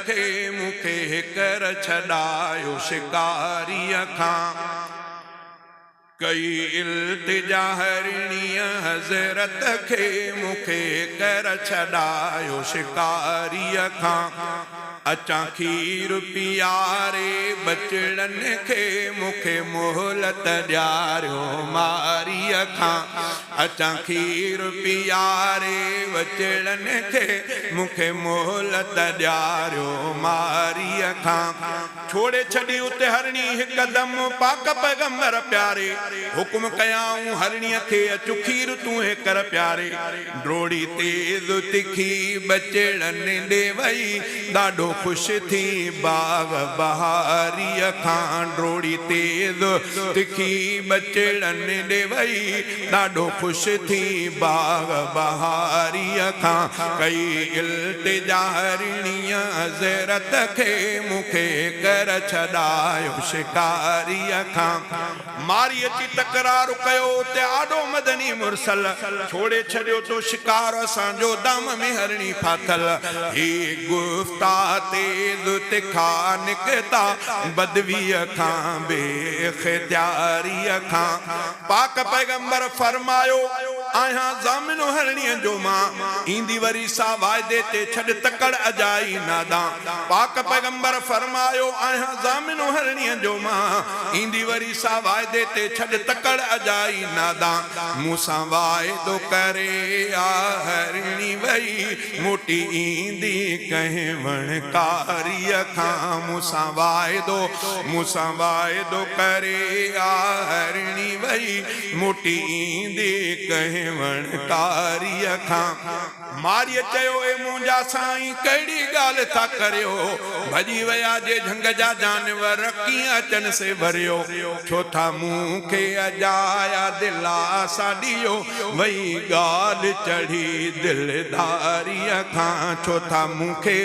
खे मुखे कर छड़ायो शिकारीअ खां कई इल्तिजा हरणीअ हज़रत खे मुखे कर छड़ायो शिकारीअ खां अचां खीर पियारे बचड़नि खे मुखे मोहलत ॾियारियो मारीअ खां अचां खीर पियारे बचड़नि खे मुखे मोहलत ॾियारियो मारीअ खां छोड़े छॾी उते हरणी हिकदम पाक पैगंबर प्यारे हुकुम कयाऊं हरणीअ खे अचु खीर तूं हे कर प्यारे ड्रोड़ी तेज़ तिखी बचड़नि ॾे वई ॾाढो खुश थी बाग बहारीअ खां ड्रोड़ी तेज़ तिखी बचड़नि ॾे वई ॾाढो खुश थी बाग बहारीअ खां कई इल्तिजा हरणीअ हज़रत खे मुखे कर छड़ायो शिकारीअ खां मारी अची तकरार कयो ते आडो मदनी मुरसल छोड़े छड़ियो तो शिकार असांजो दाम में हरणी फाथल ही गुफ्ता तेज़ तिखा निकता बदवीअ खां बेख्तियारीअ खां पाक पैगंबर फरमायो आहियां ज़ामिनो हरणीअ जो मां ईंदी वरी सा वायदे ते छॾ तकड़ अजाई नादा पाक पैगंबर फरमायो आहियां ज़ामिनो हरणीअ जो मां ईंदी वरी सा वायदे ते छॾ तकड़ अजाई नादा मूंसां वाइदो करे आ हरणी वई मोटी ईंदी कंहिं वणकारीअ खां मूंसां वाइदो करे आ हरणी वई मोटी ईंदी कंहिं वणकारीअ खां मारीअ चयो ए मुंहिंजा साईं कहिड़ी ॻाल्हि था करियो भॼी विया जे झंग जा जानवर कीअं अचनि से भरियो छो था मूंखे अजाया दिलासा ॾियो वई ॻाल्हि चढ़ी दिलदारीअ खां छो था मूंखे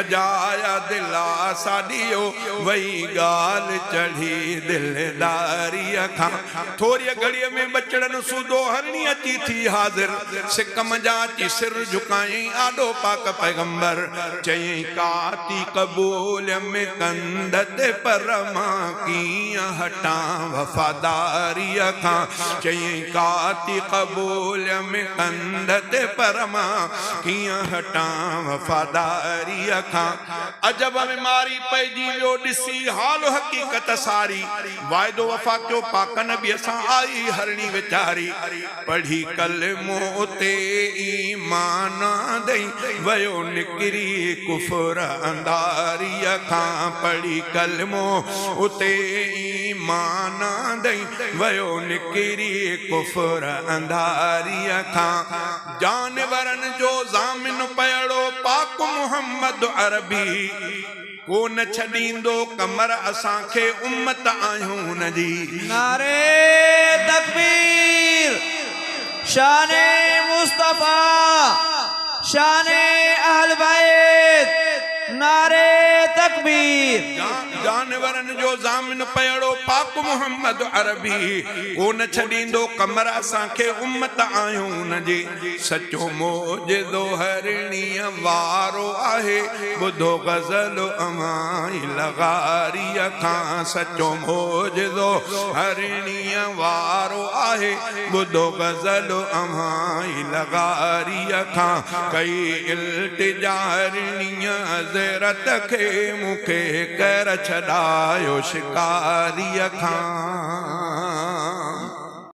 अजाया दिलासा ॾियो वई ॻाल्हि चढ़ी दिलदारीअ खां थोरी घड़ीअ में बचड़नि सूदो हरणी अची थी हाज़िर सिकम जा अची सिर झुकाई आडो पाक पैगंबर चई काती कबूल में कंद ते पर मां कीअं हटां वफादारीअ खां चई काती कबूल में कंद ते पर मां कीअं हटां वफादारीअ खां अजब में मारी पइजी वियो ॾिसी हाल हकीकत सारी वाइदो वफा कयो पाक नबी सां आई हरणी वीचारी पढ़ी कलमो उते ईमान दई वयो निकरी कुफर अंधारीअ खां पढ़ी कलमो उते ईमान दई वयो निकरी कुफर अंधारीअ खां जानवरनि जो ज़ामिन पयड़ो पाक मुहम्मद अरबी को न छॾींदो कमर असांखे उम्मत आहियूं हुन जी नारे तकबीर शाने मुस्तफा शाने अहल बैत नारे तकबीर जानवरनि जो ज़ामिन पयड़ो पाक मुहम्मद अरबी को न छॾींदो कमर असांखे उम्मत आहियूं हुन जी सचो मोजिज़ो हरणीअ वारो आहे ॿुधो गज़ल अमाई लॻारीअ खां सचो मोजिज़ो हरणीअ वारो आहे ॿुधो गज़ल अमाई लॻारीअ खां कई इल्तिजा हरणीअ हज़रत खे मुखे कर छड़ायो शिकारीअ खां